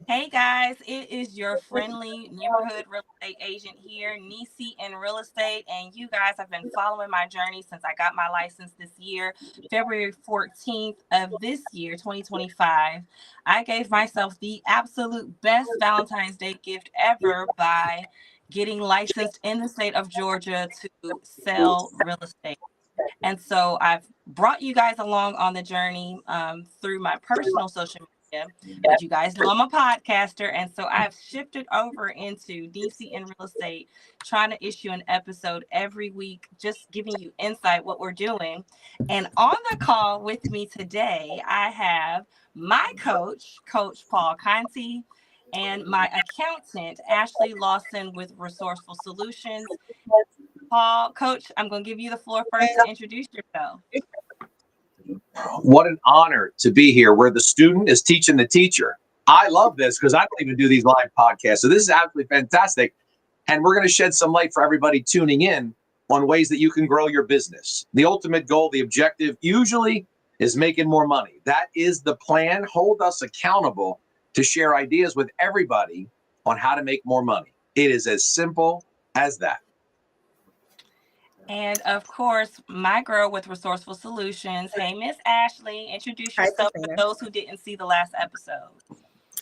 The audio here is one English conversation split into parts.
Hey guys, it is your friendly neighborhood real estate agent here, Nisi in real estate, and you guys have been following my journey since I got my license this year, February 14th of this year, 2025. I gave myself the absolute best Valentine's Day gift ever by getting licensed in the state of Georgia to sell real estate. And so I've brought you guys along on the journey through my personal social media, but you guys know I'm a podcaster. And so I've shifted over into DC in real estate, trying to issue an episode every week, just giving you insight what we're doing. And on the call with me today, I have my coach, Coach Paul Conti, and my accountant, Ashley Lawson with Resourceful Solutions. Paul, Coach, I'm going to give you the floor first to introduce yourself. What an honor to be here where the student is teaching the teacher. I love this because I don't even do these live podcasts. So this is absolutely fantastic. And we're going to shed some light for everybody tuning in on ways that you can grow your business. The ultimate goal, the objective usually is making more money. That is the plan. Hold us accountable to share ideas with everybody on how to make more money. It is as simple as that. And of course, my girl with Resourceful Solutions. Hey, Miss Ashley, introduce yourself for those who didn't see the last episode.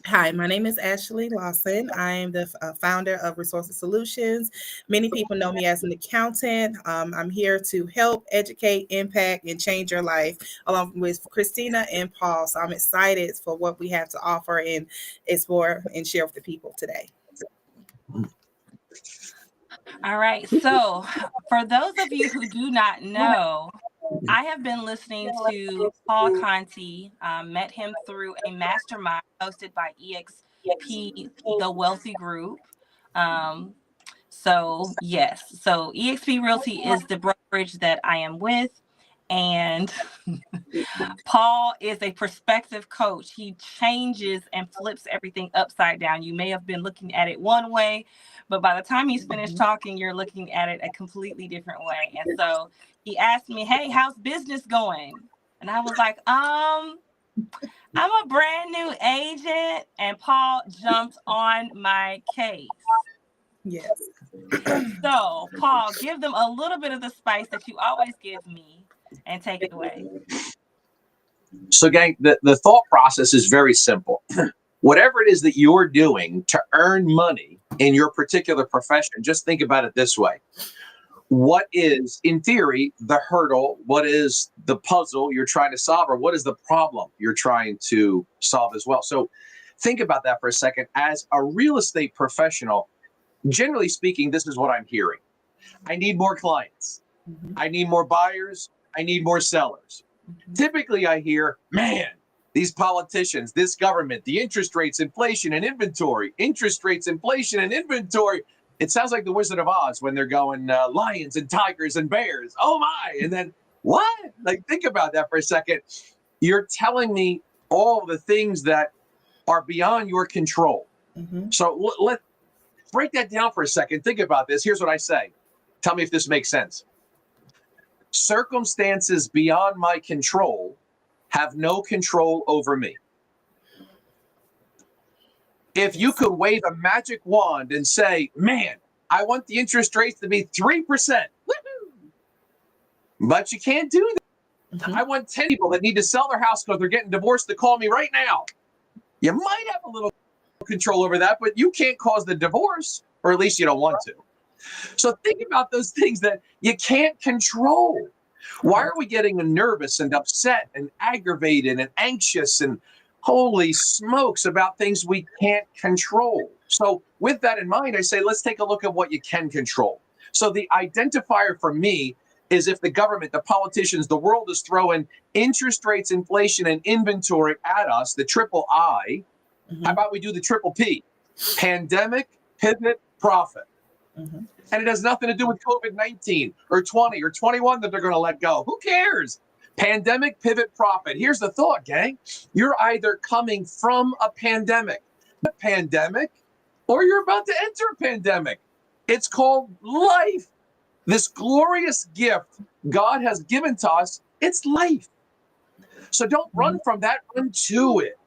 Hi, my name is Ashley Lawson. I am the founder of Resourceful Solutions. Many people know me as an accountant. I'm here to help, educate, impact, and change your life, along with Christina and Paul. So I'm excited for what we have to offer and explore and share with the people today. All right. So, for those of you who do not know, I have been listening to Paul Conti. Met him through a mastermind hosted by EXP, the Wealthy Group. Yes. So, EXP Realty is the brokerage that I am with. And Paul is a perspective coach. He changes and flips everything upside down. You may have been looking at it one way, but by the time he's finished talking, you're looking at it a completely different way. And so he asked me, "Hey, how's business going?" And I was like, I'm a brand new agent. And Paul jumped on my case. Yes. So, Paul, give them a little bit of the spice that you always give me and take it away. So, gang, the thought process is very simple. Whatever it is that you're doing to earn money in your particular profession, just think about it this way. What is, in theory, the hurdle? What is the puzzle you're trying to solve? Or what is the problem you're trying to solve as well? So think about that for a second. As a real estate professional, generally speaking, this is what I'm hearing. I need more clients. I need more buyers. I need more sellers. Typically, I hear, man, these politicians, this government, the interest rates, inflation, and inventory, interest rates, inflation, and inventory. It sounds like the Wizard of Oz when they're going lions and tigers and bears. Oh, my. And then what? Like, think about that for a second. You're telling me all the things that are beyond your control. So let's break that down for a second. Think about this. Here's what I say. Tell me if this makes sense. Circumstances beyond my control have no control over me. If you could wave a magic wand and say, man, I want the interest rates to be 3%, woo-hoo! But you can't do that. I want 10 people that need to sell their house because they're getting divorced to call me right now. You might have a little control over that, but you can't cause the divorce, or at least you don't want to. So think about those things that you can't control. Why are we getting nervous and upset and aggravated and anxious and holy smokes about things we can't control? So with that in mind, I say, let's take a look at what you can control. So the identifier for me is if the government, the politicians, the world is throwing interest rates, inflation, and inventory at us, the triple I, how about we do the triple P? Pandemic, pivot, profit. And it has nothing to do with COVID-19 or 20 or 21 that they're going to let go. Who cares? Pandemic, pivot, profit. Here's the thought, gang. You're either coming from a pandemic, or you're about to enter a pandemic. It's called life. This glorious gift God has given to us, it's life. So don't run from that, run to it.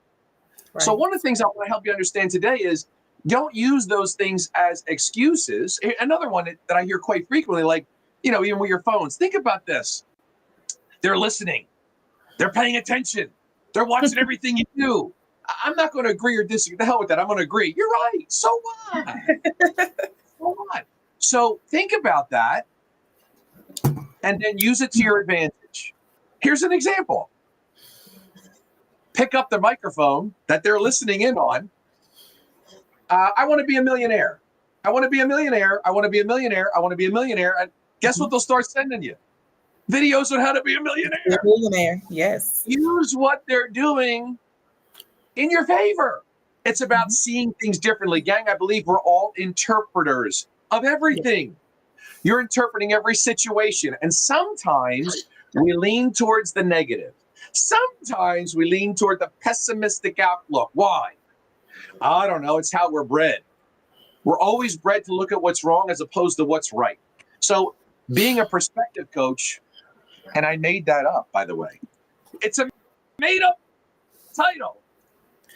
So Right. one of the things I want to help you understand today is don't use those things as excuses. Another one that I hear quite frequently, like, even with your phones, think about this. They're listening. They're paying attention. They're watching everything you do. I'm not going to agree or disagree. The hell with that. I'm going to agree. You're right. So what? So what? So think about that and then use it to your advantage. Here's an example. Pick up the microphone that they're listening in on. I want to be a millionaire. I want to be a millionaire. I want to be a millionaire. I want to be a millionaire. And guess what they'll start sending you? Videos on how to be a millionaire. A millionaire, yes. Use what they're doing in your favor. It's about seeing things differently. Gang, I believe we're all interpreters of everything. You're interpreting every situation. And sometimes we lean towards the negative. Sometimes we lean toward the pessimistic outlook. Why? I don't know. It's how we're bred. We're always bred to look at what's wrong as opposed to what's right. So being a perspective coach, and I made that up, by the way. It's a made up title.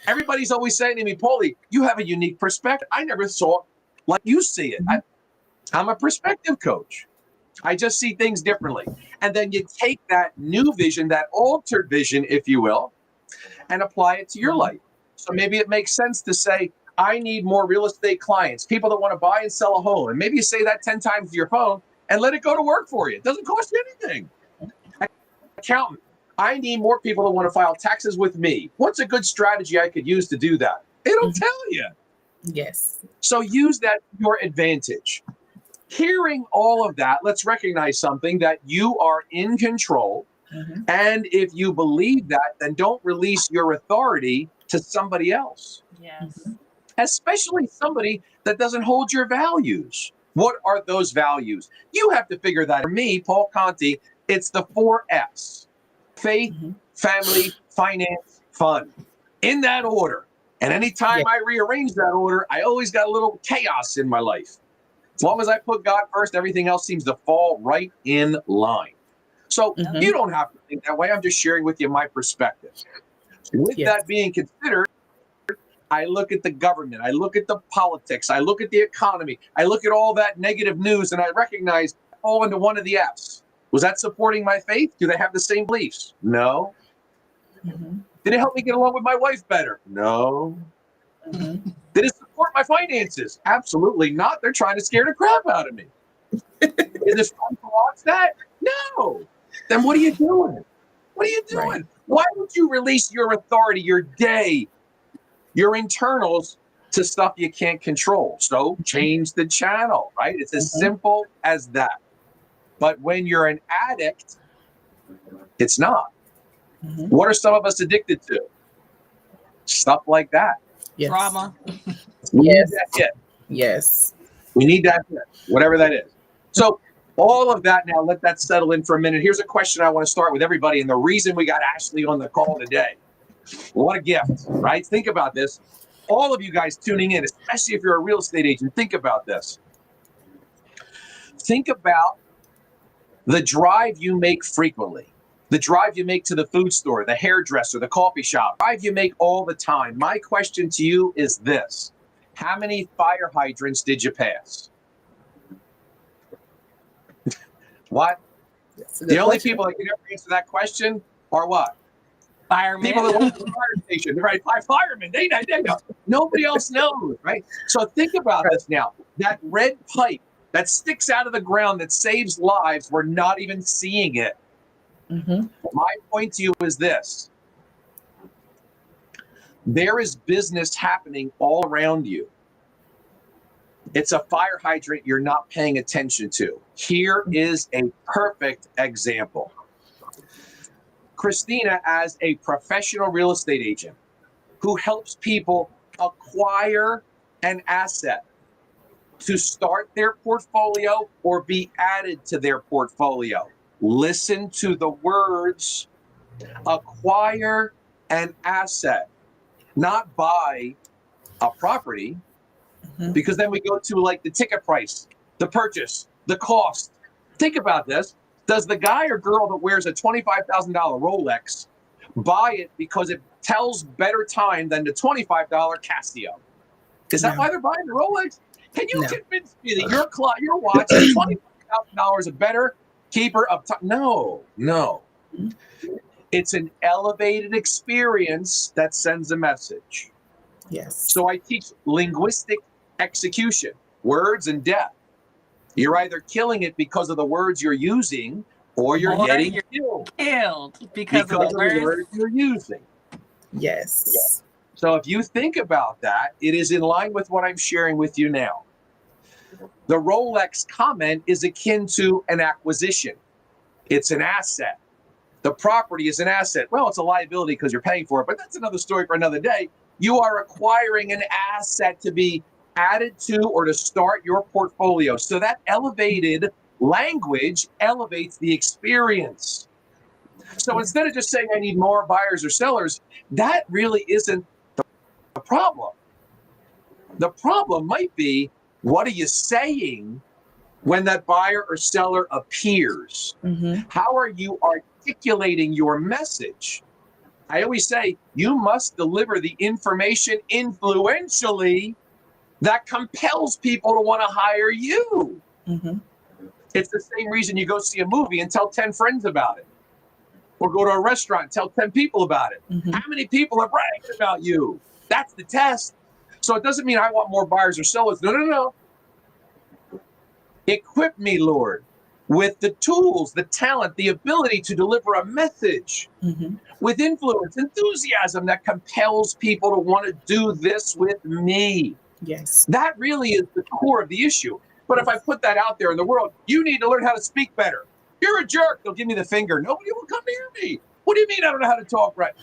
Everybody's always saying to me, Paulie, you have a unique perspective. I never saw it like you see it. I'm a perspective coach. I just see things differently. And then you take that new vision, that altered vision, if you will, and apply it to your life. So maybe it makes sense to say, I need more real estate clients, people that want to buy and sell a home. And maybe you say that 10 times to your phone and let it go to work for you. It doesn't cost you anything. Accountant, I need more people that want to file taxes with me. What's a good strategy I could use to do that? It'll tell you. Yes. So use that to your advantage. Hearing all of that, let's recognize something, that you are in control. And if you believe that, then don't release your authority to somebody else. Yes. Especially somebody that doesn't hold your values. What are those values? You have to figure that. For me, Paul Conti, it's the 4 F's. Faith, family, finance, fun. In that order. And anytime I rearrange that order, I always got a little chaos in my life. As long as I put God first, everything else seems to fall right in line. So you don't have to think that way. I'm just sharing with you my perspective. With that being considered, I look at the government, I look at the politics, I look at the economy, I look at all that negative news, and I recognize I fall into one of the F's. Was that supporting my faith? Do they have the same beliefs? No. Did it help me get along with my wife better? No. Did it support my finances? Absolutely not. They're trying to scare the crap out of me. Is it fun to watch that? No. Then what are you doing? What are you doing? Right. Why would you release your authority, your day, your internals to stuff you can't control? So change the channel, right? It's as simple as that. But when you're an addict, it's not. What are some of us addicted to? Stuff like that. Yes. Drama. We need that hit. Yes. We need that hit, whatever that is. So all of that, now let that settle in for a minute. Here's a question I want to start with everybody, and the reason we got Ashley on the call today. What a gift, right? Think about this. All of you guys tuning in, especially if you're a real estate agent, think about this. Think about the drive you make frequently. The drive you make to the food store, the hairdresser, the coffee shop, drive you make all the time. My question to you is this. How many fire hydrants did you pass? What? The only people that can ever answer that question are what? Firemen. People that work at the fire station, right? Firemen, they know. Nobody else knows, right? So think about this now. That red pipe that sticks out of the ground that saves lives, we're not even seeing it. My point to you is this. There is business happening all around you. It's a fire hydrant you're not paying attention to. Here is a perfect example. Christina, as a professional real estate agent who helps people acquire an asset to start their portfolio or be added to their portfolio. Listen to the words, acquire an asset, not buy a property, because then we go to like the ticket price, the purchase, the cost. Think about this. Does the guy or girl that wears a $25,000 Rolex buy it because it tells better time than the $25 Casio. Is that why they're buying the Rolex? Can you convince me that your watch is $25,000 a better keeper of time? No. It's an elevated experience that sends a message. Yes. So I teach linguistic execution, words and depth. You're either killing it because of the words you're using, or you're getting killed because of the words you're using. Yes. So if you think about that, it is in line with what I'm sharing with you now. The Rolex comment is akin to an acquisition. It's an asset. The property is an asset. Well, it's a liability because you're paying for it, but that's another story for another day. You are acquiring an asset to be added to or to start your portfolio. So that elevated language elevates the experience. So instead of just saying I need more buyers or sellers, that really isn't the problem. The problem might be, what are you saying when that buyer or seller appears? How are you articulating your message? I always say you must deliver the information influentially that compels people to want to hire you. It's the same reason you go see a movie and tell 10 friends about it, or go to a restaurant and tell 10 people about it. How many people are bragging about you? That's the test. So it doesn't mean I want more buyers or sellers. No. Equip me, Lord, with the tools, the talent, the ability to deliver a message with influence, enthusiasm that compels people to want to do this with me. Yes. That really is the core of the issue. But if I put that out there in the world, you need to learn how to speak better. You're a jerk. They'll give me the finger. Nobody will come near me. What do you mean I don't know how to talk right?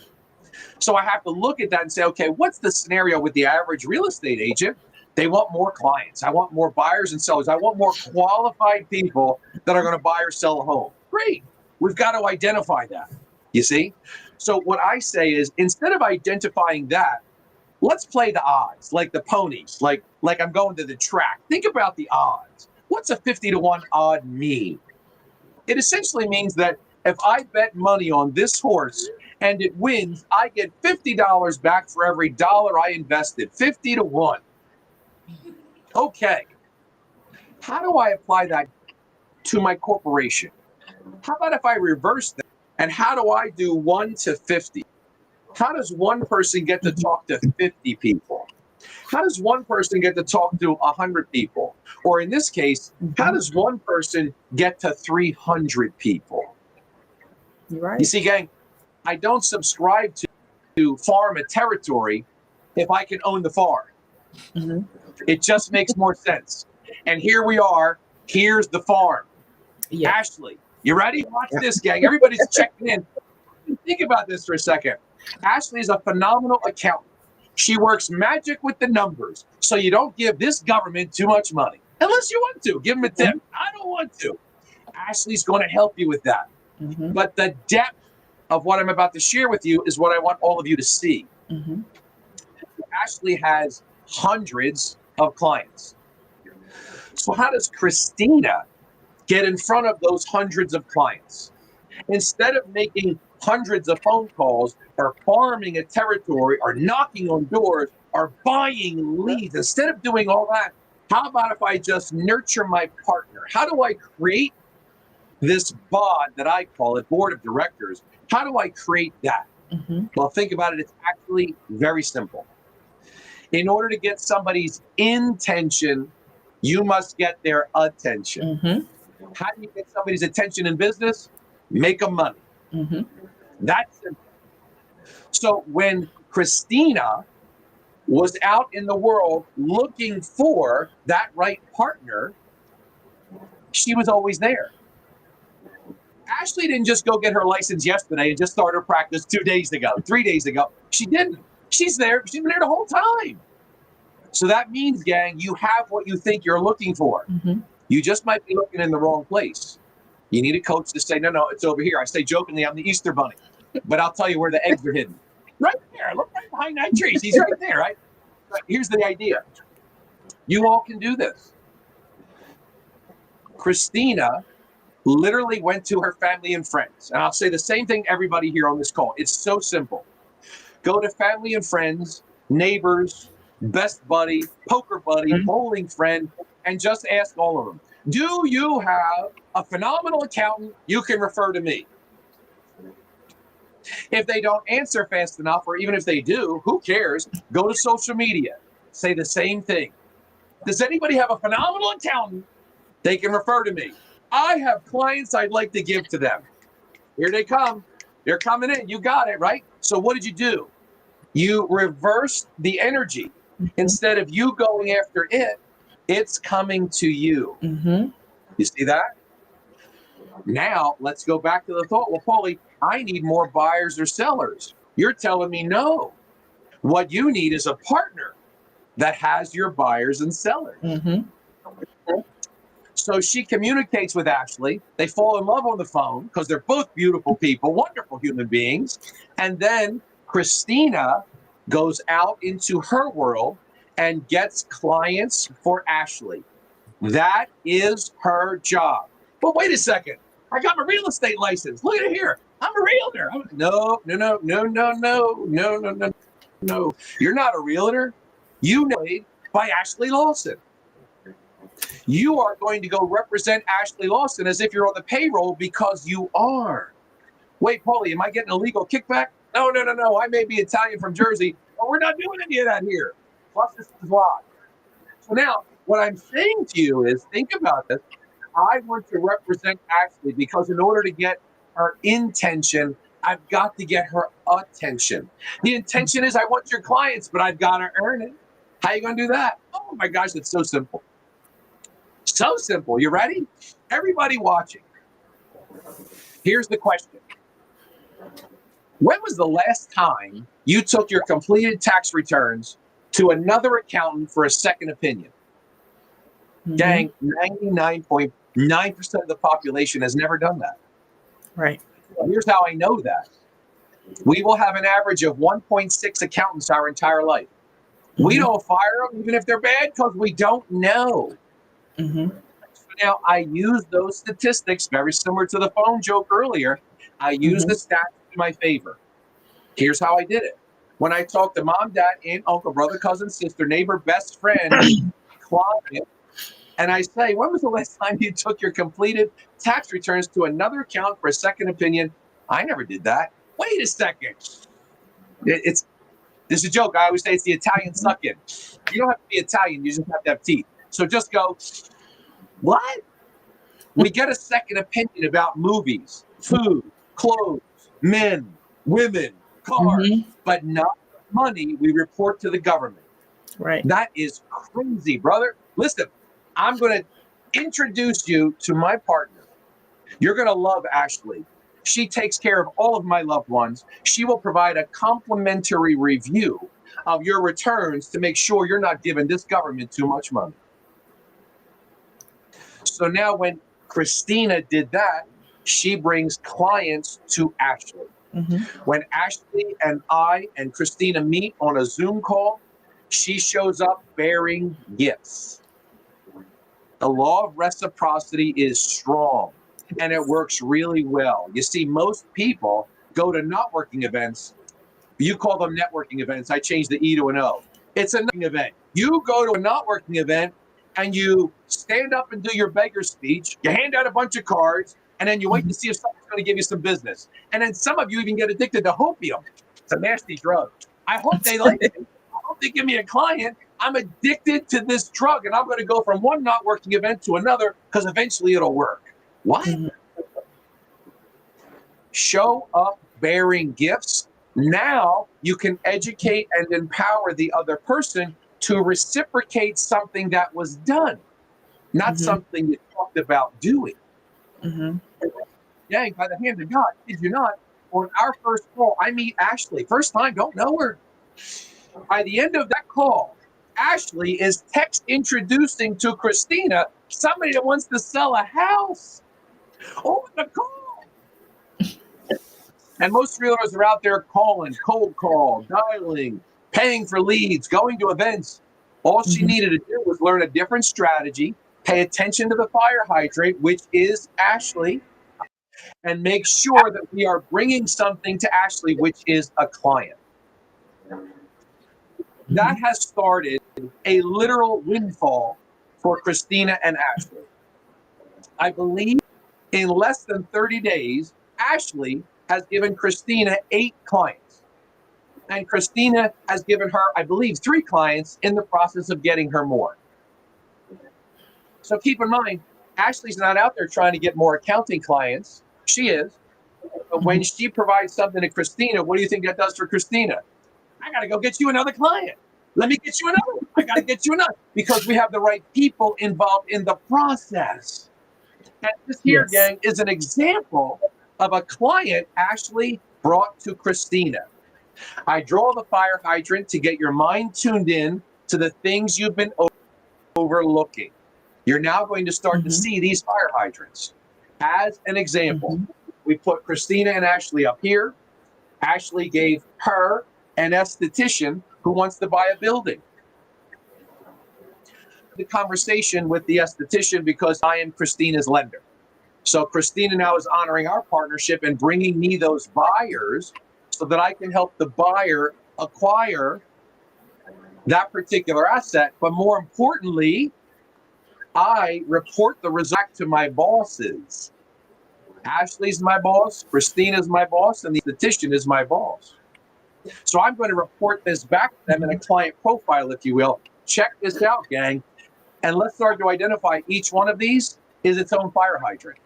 So I have to look at that and say, okay, what's the scenario with the average real estate agent? They want more clients. I want more buyers and sellers. I want more qualified people that are going to buy or sell a home. Great. We've got to identify that. You see? So what I say is, instead of identifying that, let's play the odds, like the ponies, like I'm going to the track. Think about the odds. What's a 50-1 odd mean? It essentially means that if I bet money on this horse and it wins, I get $50 back for every dollar I invested, 50-1. Okay. How do I apply that to my corporation? How about if I reverse that? And how do I do 1 to 50? How does one person get to talk to 50 people? How does one person get to talk to 100 people? Or in this case, how does one person get to 300 people? You're right. You see, gang, I don't subscribe to farm a territory if I can own the farm. It just makes more sense. And here we are. Here's the farm. Yeah. Ashley, you ready? Watch this, gang. Everybody's checking in. Think about this for a second. Ashley is a phenomenal accountant. She works magic with the numbers. So you don't give this government too much money. Unless you want to. Give them a tip. I don't want to. Ashley's going to help you with that. But the depth of what I'm about to share with you is what I want all of you to see. Ashley has hundreds of clients. So how does Christina get in front of those hundreds of clients? Instead of making hundreds of phone calls or farming a territory or knocking on doors or buying leads, instead of doing all that, how about if I just nurture my partner? How do I create this bod that I call it, board of directors? How do I create that? Well, think about it. It's actually very simple. In order to get somebody's intention, you must get their attention. How do you get somebody's attention in business? Make them money. That's simple. So when Christina was out in the world looking for that right partner, she was always there. Ashley didn't just go get her license yesterday and just start her practice 2 days ago, 3 days ago. She didn't. She's there. She's been there the whole time. So that means, gang, you have what you think you're looking for. You just might be looking in the wrong place. You need a coach to say, no, it's over here. I say jokingly, I'm the Easter Bunny. But I'll tell you where the eggs are hidden. Right there. Look right behind that tree. He's right there, right? But here's the idea. You all can do this. Christina literally went to her family and friends. And I'll say the same thing everybody here on this call. It's so simple. Go to family and friends, neighbors, best buddy, poker buddy, bowling friend, and just ask all of them, do you have a phenomenal accountant you can refer to me? If they don't answer fast enough, or even if they do, who cares? Go to social media, say the same thing. Does anybody have a phenomenal accountant they can refer to me? I have clients I'd like to give to them. Here they come. They're coming in. You got it, right? So what did you do? You reversed the energy. Instead of you going after it, it's coming to you. You see that? Now, let's go back to the thought. Well, Paulie, I need more buyers or sellers. You're telling me no. What you need is a partner that has your buyers and sellers. So she communicates with Ashley. They fall in love on the phone because they're both beautiful people, wonderful human beings. And then Christina goes out into her world and gets clients for Ashley. That is her job. But wait a second. I got my real estate license. Look at it here. I'm a realtor. No. You're not a realtor. You know by Ashley Lawson. You are going to go represent Ashley Lawson as if you're on the payroll because you are. Wait, Paulie, am I getting a legal kickback? No. I may be Italian from Jersey, but we're not doing any of that here. Plus, this is live. So now, what I'm saying to you is, think about this. I want to represent Ashley because in order to get her intention, I've got to get her attention. The intention is I want your clients, but I've got to earn it. How are you going to do that? Oh my gosh, it's so simple. So simple. You ready? Everybody watching. Here's the question. When was the last time you took your completed tax returns to another accountant for a second opinion? Dang, 99.9% of the population has never done that. Right. Here's how I know that. We will have an average of 1.6 accountants our entire life. We don't fire them even if they're bad because we don't know. So now I use those statistics, very similar to the phone joke earlier. I use the stats in my favor. Here's how I did it. When I talk to mom, dad, aunt, uncle, brother, cousin, sister, neighbor, best friend, client, and I say, when was the last time you took your completed tax returns to another account for a second opinion? I never did that. Wait a second. This is a joke. I always say it's the Italian suck-in. You don't have to be Italian. You just have to have teeth. So just go, what? We get a second opinion about movies, food, clothes, men, women, cars, but not money we report to the government. Right. That is crazy, brother. Listen, I'm going to introduce you to my partner. You're going to love Ashley. She takes care of all of my loved ones. She will provide a complimentary review of your returns to make sure you're not giving this government too much money. So now when Christina did that, she brings clients to Ashley. When Ashley and I and Christina meet on a Zoom call, she shows up bearing gifts. The law of reciprocity is strong and it works really well. You see, most people go to networking events. You call them networking events. I changed the E to an O. It's a networking event. You go to a networking event and you stand up and do your beggar speech. You hand out a bunch of cards and then you wait to see if someone's going to give you some business. And then some of you even get addicted to opium. It's a nasty drug. I hope they like it. I hope they give me a client. I'm addicted to this drug and I'm going to go from one not working event to another because eventually it'll work. What? Show up bearing gifts. Now you can educate and empower the other person to reciprocate something that was done, not something you talked about doing. Dang, by the hand of God, did you not? On our first call, I meet Ashley. First time, don't know her. By the end of that call, Ashley is text introducing to Christina somebody that wants to sell a house over the call. And most realtors are out there calling, cold call, dialing, paying for leads, going to events. All she needed to do was learn a different strategy, Pay attention to the fire hydrant, which is Ashley, and make sure that we are bringing something to Ashley, which is a client. That has started a literal windfall for Christina and Ashley. I believe in less than 30 days, Ashley has given Christina 8 clients. And Christina has given her, I believe, 3 clients in the process of getting her more. So keep in mind, Ashley's not out there trying to get more accounting clients. She is. But when she provides something to Christina, what do you think that does for Christina? I got to go get you another client. Let me get you another one. I got to get you another, because we have the right people involved in the process. And this here, gang, is an example of a client Ashley brought to Christina. I draw the fire hydrant to get your mind tuned in to the things you've been overlooking. You're now going to start to see these fire hydrants. As an example, we put Christina and Ashley up here. Ashley gave her an esthetician who wants to buy a building. The conversation with the esthetician, because I am Christina's lender. So Christina now is honoring our partnership and bringing me those buyers so that I can help the buyer acquire that particular asset. But more importantly, I report the result to my bosses. Ashley's my boss, Christina's my boss, and the esthetician is my boss. So I'm going to report this back to them in a client profile, if you will. Check this out, gang. And let's start to identify each one of these is its own fire hydrant.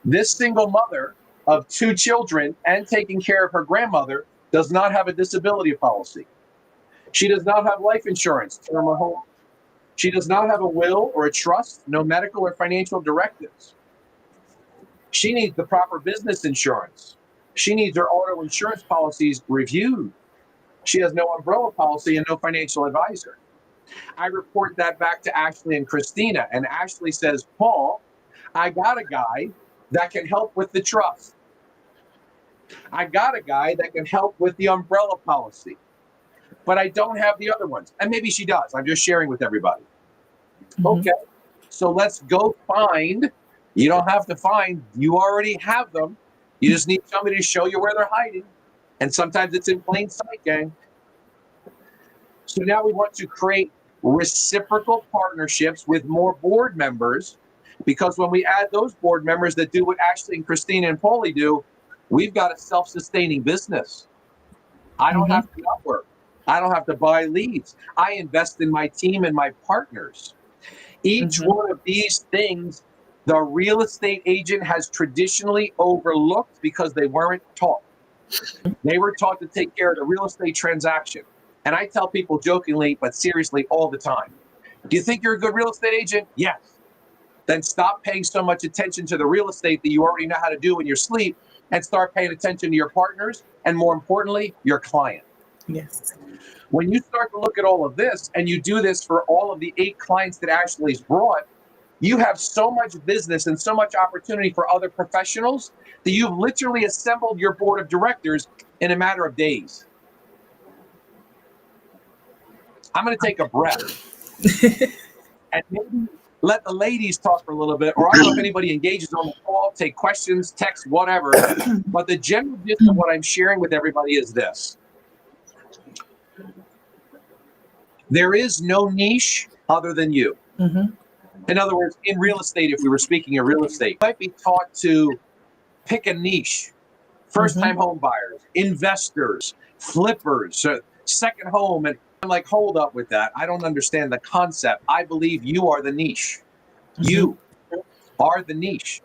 This single mother of 2 children and taking care of her grandmother does not have a disability policy. She does not have life insurance, term or home. She does not have a will or a trust, no medical or financial directives. She needs the proper business insurance. She needs her auto insurance policies reviewed. She has no umbrella policy and no financial advisor. I report that back to Ashley and Christina, and Ashley says, Paul, I got a guy that can help with the trust. I got a guy that can help with the umbrella policy, but I don't have the other ones. And maybe she does. I'm just sharing with everybody. Okay, so let's go find. You don't have to find. You already have them. You just need somebody to show you where they're hiding. And sometimes it's in plain sight, gang. So now we want to create reciprocal partnerships with more board members, because when we add those board members that do what Ashley and Christina and Paulie do, we've got a self-sustaining business. I don't have to network. I don't have to buy leads. I invest in my team and my partners. Each one of these things, the real estate agent has traditionally overlooked because they weren't taught. They were taught to take care of the real estate transaction. And I tell people jokingly, but seriously all the time, do you think you're a good real estate agent? Yes. Then stop paying so much attention to the real estate that you already know how to do in your sleep and start paying attention to your partners and, more importantly, your client. Yes. When you start to look at all of this and you do this for all of the 8 clients that Ashley's brought, you have so much business and so much opportunity for other professionals that you've literally assembled your board of directors in a matter of days. I'm going to take a breath and maybe let the ladies talk for a little bit, or I don't know if anybody engages on the call, take questions, text, whatever. But the general gist of what I'm sharing with everybody is this. There is no niche other than you. In other words, in real estate, if we were speaking of real estate, you might be taught to pick a niche. First-time home buyers, investors, flippers, second home. And I'm like, hold up with that. I don't understand the concept. I believe you are the niche. You are the niche.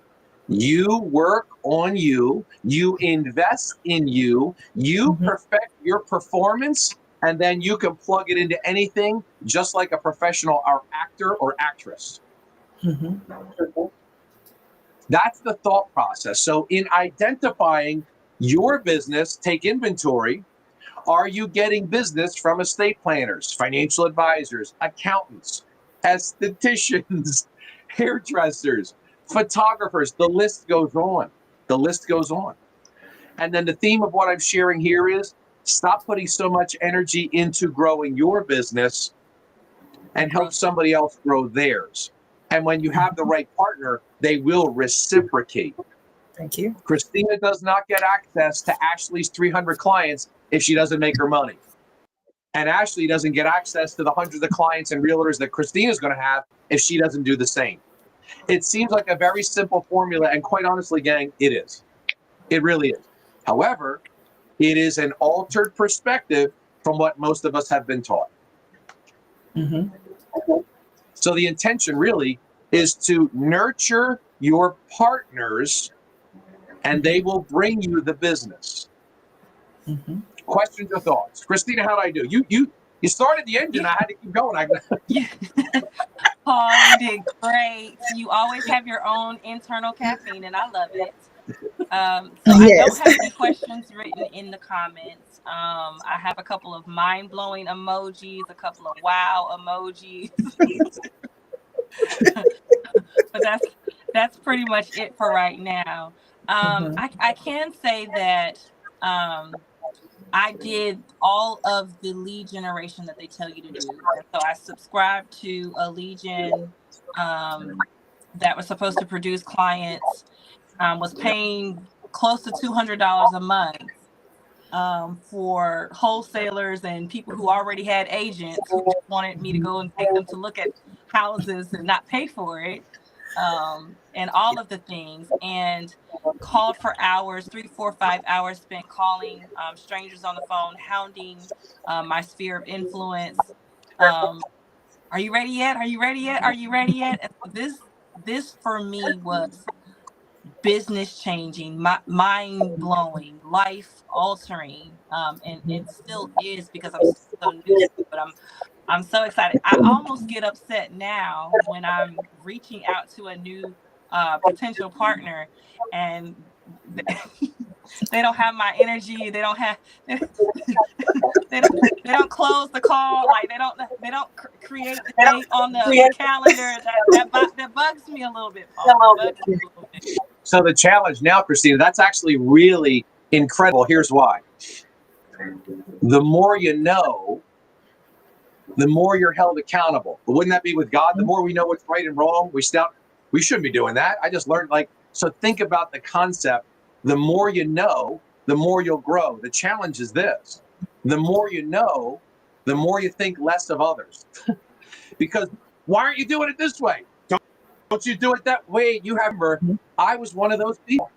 You work on you. You invest in you. You perfect your performance, and then you can plug it into anything, just like a professional or actor or actress. That's the thought process. So in identifying your business, take inventory. Are you getting business from estate planners, financial advisors, accountants, estheticians, hairdressers, photographers? The list goes on. The list goes on. And then the theme of what I'm sharing here is stop putting so much energy into growing your business and help somebody else grow theirs. And when you have the right partner, they will reciprocate. Thank you. Christina does not get access to Ashley's 300 clients if she doesn't make her money. And Ashley doesn't get access to the hundreds of clients and realtors that Christina's going to have if she doesn't do the same. It seems like a very simple formula, and quite honestly, gang, it is. It really is. However, it is an altered perspective from what most of us have been taught. So the intention really is to nurture your partners, and they will bring you the business. Questions or thoughts? Christina, how'd I do? You started the engine. I had to keep going. Paul, you did great. You always have your own internal caffeine, and I love it. I don't have any questions written in the comments. I have a couple of mind-blowing emojis, a couple of wow emojis. But that's pretty much it for right now. I can say that I did all of the lead generation that they tell you to do. And so I subscribed to a Legion that was supposed to produce clients, was paying close to $200 a month for wholesalers and people who already had agents who just wanted me to go and take them to look at houses and not pay for it. And all of the things, and called for hours, 3, 4, 5 hours spent calling strangers on the phone, hounding my sphere of influence. Are you ready yet? Are you ready yet? Are you ready yet? And this for me was business changing, mind blowing, life altering, and it still is because I'm so new to it, but I'm so excited. I almost get upset now when I'm reaching out to a new potential partner and they don't have my energy. They don't close the call. Like they don't create the date on the calendar. That bugs me a little bit, Paul. So the challenge now, Christina, that's actually really incredible. Here's why. The more you know, the more you're held accountable. But wouldn't that be with God? The more we know what's right and wrong, we shouldn't be doing that. I just learned, so think about the concept. The more you know, the more you'll grow. The challenge is this. The more you know, the more you think less of others. Because why aren't you doing it this way? Don't you do it that way? You remember, I was one of those people.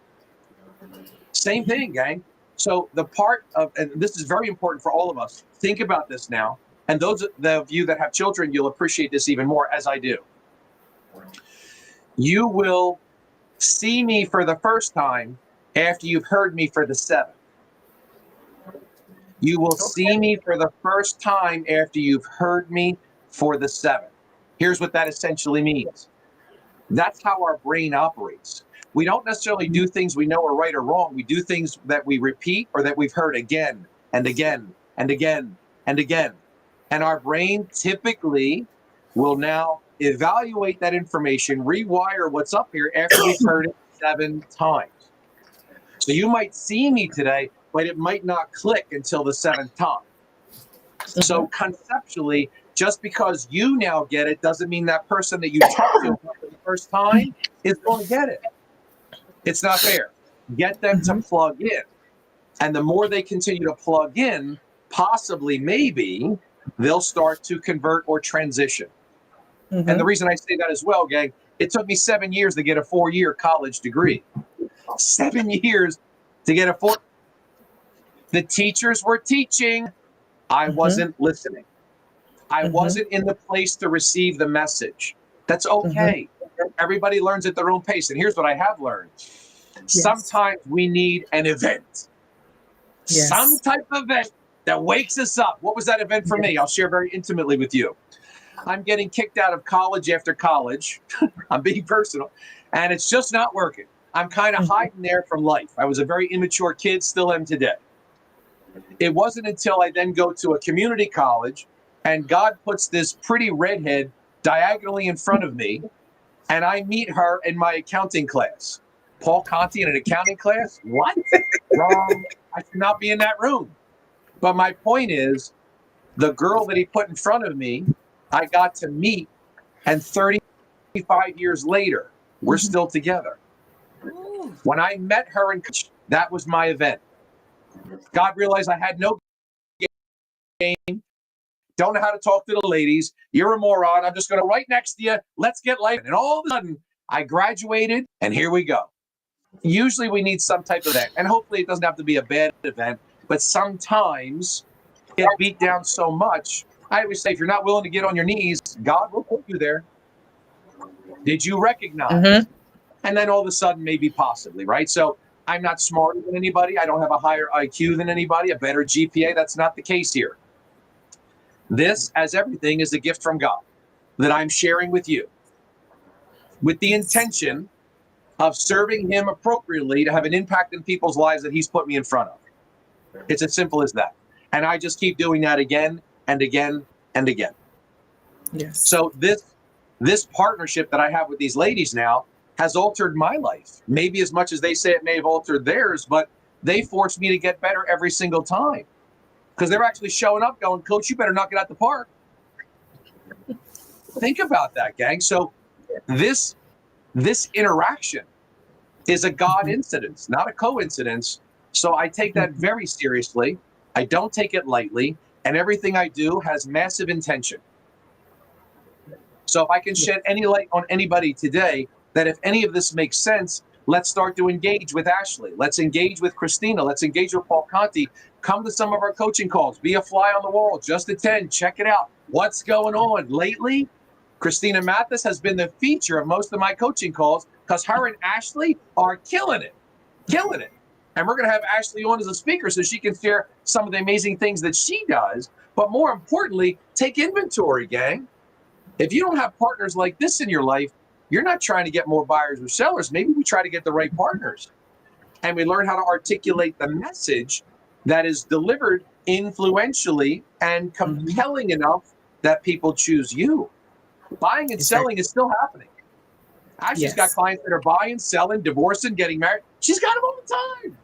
Same thing, gang. So the part of, and this is very important for all of us, think about this now. And those of you that have children, you'll appreciate this even more, as I do. You will see me for the first time after you've heard me for the 7th. You will see me for the first time after you've heard me for the 7th. Here's what that essentially means. That's how our brain operates. We don't necessarily do things we know are right or wrong. We do things that we repeat or that we've heard again and again and again and again. And our brain typically will now evaluate that information, rewire what's up here after we've heard it 7 times. So you might see me today, but it might not click until the 7th time. So conceptually, just because you now get it doesn't mean that person that you talked to for the first time is going to get it. It's not fair. Get them to plug in. And the more they continue to plug in, possibly, maybe, they'll start to convert or transition. And the reason I say that as well, gang, it took me 7 years to get a 4-year college degree. 7 years to get a 4. The teachers were teaching. I wasn't listening. I wasn't in the place to receive the message. That's okay. Everybody learns at their own pace. And here's what I have learned. Sometimes we need an event. Some type of event that wakes us up. What was that event for me? I'll share very intimately with you. I'm getting kicked out of college after college. I'm being personal. And it's just not working. I'm kind of hiding there from life. I was a very immature kid, still am today. It wasn't until I then go to a community college and God puts this pretty redhead diagonally in front of me, and I meet her in my accounting class. Paul Conti in an accounting class? What? Wrong. I should not be in that room. But my point is, the girl that he put in front of me I got to meet, and 35 years later, we're still together. Ooh. When I met her in college, that was my event. God realized I had no game, don't know how to talk to the ladies. You're a moron. I'm just going to right next to you. Let's get life. And all of a sudden, I graduated, and here we go. Usually we need some type of event, and hopefully it doesn't have to be a bad event, but sometimes get beat down so much. I always say, if you're not willing to get on your knees, God will put you there. Did you recognize? And then all of a sudden, maybe possibly, right? So I'm not smarter than anybody. I don't have a higher IQ than anybody, a better GPA. That's not the case here. This, as everything, is a gift from God that I'm sharing with you with the intention of serving Him appropriately to have an impact in people's lives that He's put me in front of. It's as simple as that. And I just keep doing that again and again and again. Yes. So this partnership that I have with these ladies now has altered my life. Maybe as much as they say it may have altered theirs, but they force me to get better every single time. Because they're actually showing up going, Coach, you better knock it out the park. Think about that, gang. So this interaction is a God incidence, not a coincidence. So I take that very seriously. I don't take it lightly. And everything I do has massive intention. So if I can shed any light on anybody today, that if any of this makes sense, let's start to engage with Ashley. Let's engage with Christina. Let's engage with Paul Conti. Come to some of our coaching calls. Be a fly on the wall. Just attend. Check it out. What's going on? Lately, Christina Mathis has been the feature of most of my coaching calls because her and Ashley are killing it. Killing it. And we're going to have Ashley on as a speaker so she can share some of the amazing things that she does. But more importantly, take inventory, gang. If you don't have partners like this in your life, you're not trying to get more buyers or sellers. Maybe we try to get the right partners. And we learn how to articulate the message that is delivered influentially and compelling enough that people choose you. Buying and selling is still happening. Ashley's got clients that are buying, selling, divorcing, getting married. She's got them all the time.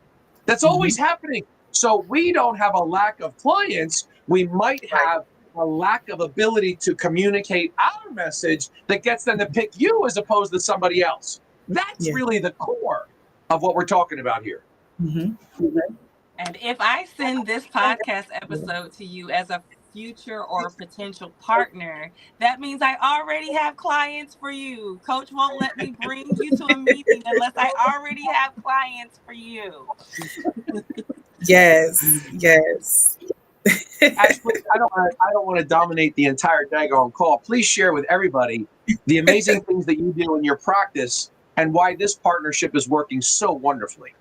That's always happening. So we don't have a lack of clients. We might have a lack of ability to communicate our message that gets them to pick you as opposed to somebody else. That's really the core of what we're talking about here. And if I send this podcast episode to you as a future or potential partner, that means I already have clients for you. Coach won't let me bring you to a meeting unless I already have clients for you. Yes. Actually, I don't want to dominate the entire daggone call. Please share with everybody the amazing things that you do in your practice and why this partnership is working so wonderfully.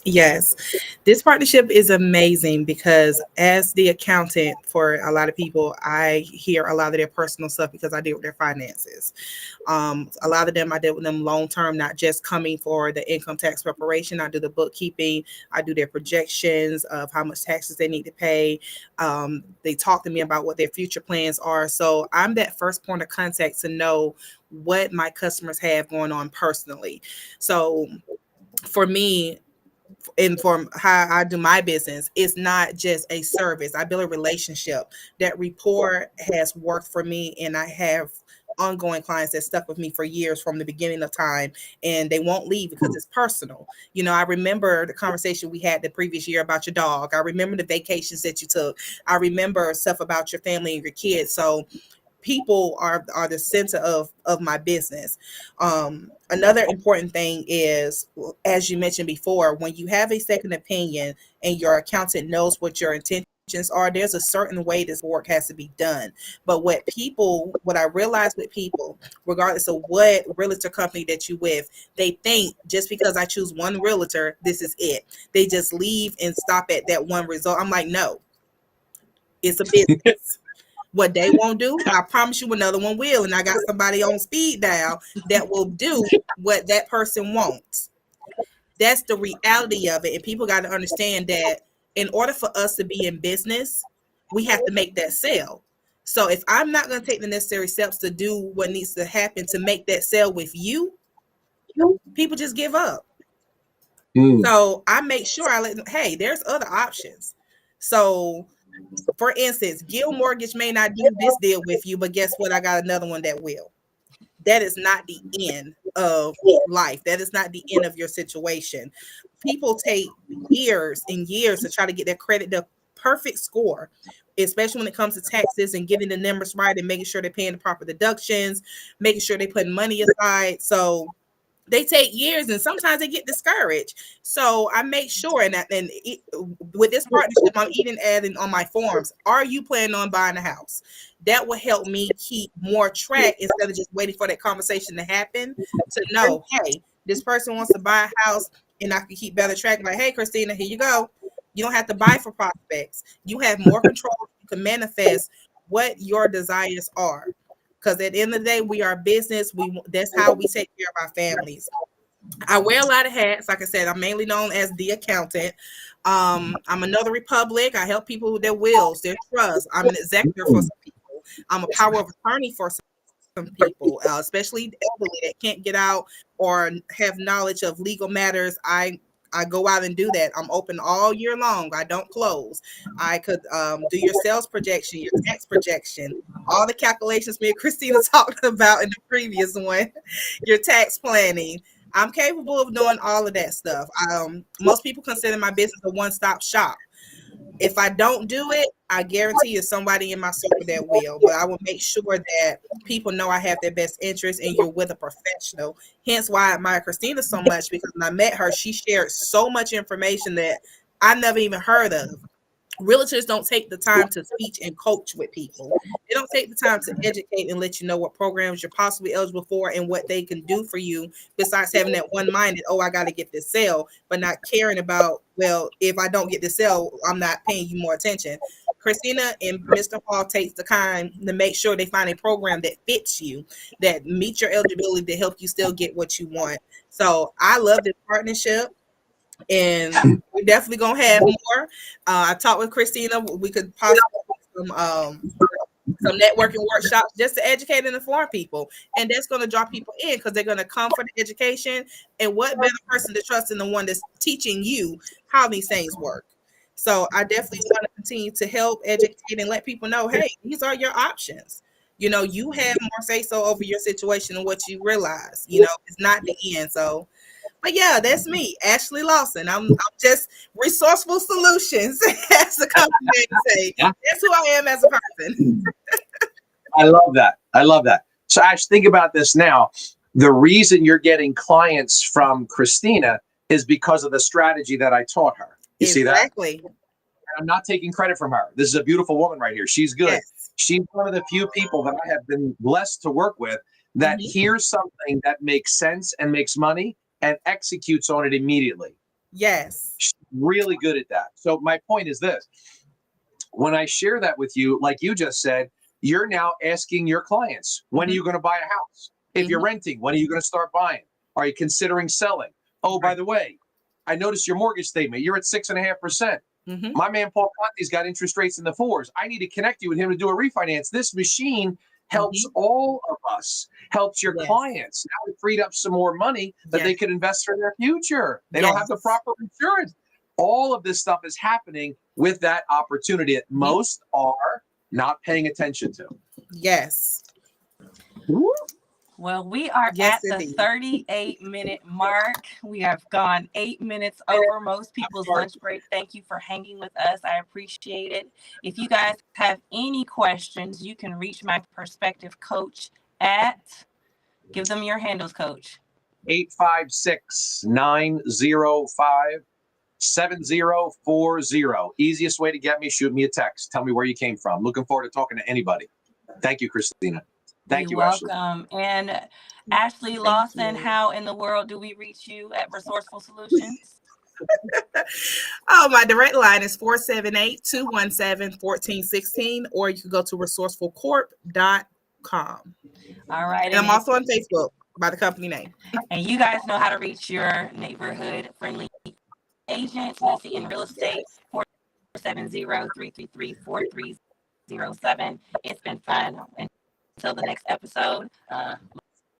Yes, this partnership is amazing because as the accountant for a lot of people, I hear a lot of their personal stuff because I deal with their finances. A lot of them, I deal with them long term, not just coming for the income tax preparation. I do the bookkeeping. I do their projections of how much taxes they need to pay. They talk to me about what their future plans are. So I'm that first point of contact to know what my customers have going on personally. So for me, and from how I do my business, it's not just a service. I build a relationship. That rapport has worked for me, and I have ongoing clients that stuck with me for years from the beginning of time, and they won't leave because it's personal. You know, I remember the conversation we had the previous year about your dog. I remember the vacations that you took. I remember stuff about your family and your kids. So people are the center of my business. Another important thing is, as you mentioned before, when you have a second opinion and your accountant knows what your intentions are, there's a certain way this work has to be done. But what I realize with people, regardless of what realtor company that you with, they think just because I choose one realtor, this is it. They just leave and stop at that one result. I'm like, no, it's a business. What they won't do, I promise you another one will. And I got somebody on speed dial that will do what that person wants. That's the reality of it. And people got to understand that in order for us to be in business, we have to make that sale. So if I'm not going to take the necessary steps to do what needs to happen to make that sale with you, people just give up. So I make sure I let them, hey, there's other options. So For instance, Gil Mortgage may not do this deal with you, but guess what? I got another one that will. That is not the end of life. That is not the end of your situation. People take years and years to try to get their credit the perfect score, especially when it comes to taxes and getting the numbers right and making sure they're paying the proper deductions, making sure they're putting money aside. So they take years and sometimes they get discouraged. So I make sure, with this partnership, I'm even adding on my forms, are you planning on buying a house? That will help me keep more track instead of just waiting for that conversation to happen, to know, hey, this person wants to buy a house, and I can keep better track. Like, hey, Christina, here you go. You don't have to buy for prospects. You have more control. You can manifest what your desires are. Because at the end of the day, we are business. That's how we take care of our families. I wear a lot of hats. Like I said, I'm mainly known as the accountant. I'm another Republic. I help people with their wills, their trusts. I'm an executor for some people. I'm a power of attorney for some people, especially the elderly that can't get out or have knowledge of legal matters. I go out and do that. I'm open all year long. I don't close. I could do your sales projection, your tax projection, all the calculations me and Christina talked about in the previous one, your tax planning. I'm capable of doing all of that stuff. Most people consider my business a one-stop shop. If I don't do it, I guarantee you somebody in my circle that will. But I will make sure that people know I have their best interest and you're with a professional. Hence why I admire Christina so much, because when I met her, she shared so much information that I never even heard of. Realtors don't take the time to teach and coach with people. They don't take the time to educate and let you know what programs you're possibly eligible for and what they can do for you, besides having that one-minded, oh, I got to get this sale, but not caring about, well, if I don't get this sale, I'm not paying you more attention. Christina and Mr. Hall takes the time to make sure they find a program that fits you, that meets your eligibility to help you still get what you want. So I love this partnership. And we're definitely gonna have more. I talked with Christina. We could possibly do some networking workshops just to educate and inform people, and that's going to draw people in because they're going to come for the education. And what better person to trust than the one that's teaching you how these things work? So I definitely want to continue to help educate and let people know, hey, these are your options. You know, you have more say so over your situation than what you realize. You know, it's not the end. So. But yeah, that's me, Ashley Lawson. I'm just resourceful solutions, as the company name say. Yeah. That's who I am as a person. I love that. I love that. So Ash, think about this now. The reason you're getting clients from Christina is because of the strategy that I taught her. You see that? Exactly. I'm not taking credit from her. This is a beautiful woman right here. She's good. Yes. She's one of the few people that I have been blessed to work with that hears something that makes sense and makes money and executes on it immediately. Yes. She's really good at that. So my point is this. When I share that with you, like you just said, you're now asking your clients, when are you going to buy a house? If you're renting, when are you going to start buying? Are you considering selling? Oh, by the way, I noticed your mortgage statement. You're at 6.5%. My man Paul Conte's got interest rates in the 4s. I need to connect you with him to do a refinance. This machine helps all of us, helps your clients. Now we freed up some more money that they could invest for their future. They don't have the proper insurance. All of this stuff is happening with that opportunity that most are not paying attention to. Yes. Well, we are at the 38-minute mark. We have gone 8 minutes over most people's lunch break. Thank you for hanging with us. I appreciate it. If you guys have any questions, you can reach my perspective coach at, give them your handles, coach. 856-905-7040. Easiest way to get me, shoot me a text. Tell me where you came from. Looking forward to talking to anybody. Thank you, Christina. Thank you, welcome. Ashley. And Ashley Lawson, how in the world do we reach you at Resourceful Solutions? My direct line is 478-217-1416, or you can go to resourcefulcorp.com. All right. And I'm also on Facebook by the company name. And you guys know how to reach your neighborhood friendly agent, Nisi in Real Estate, 470-333-4307. It's been fun. Until the next episode.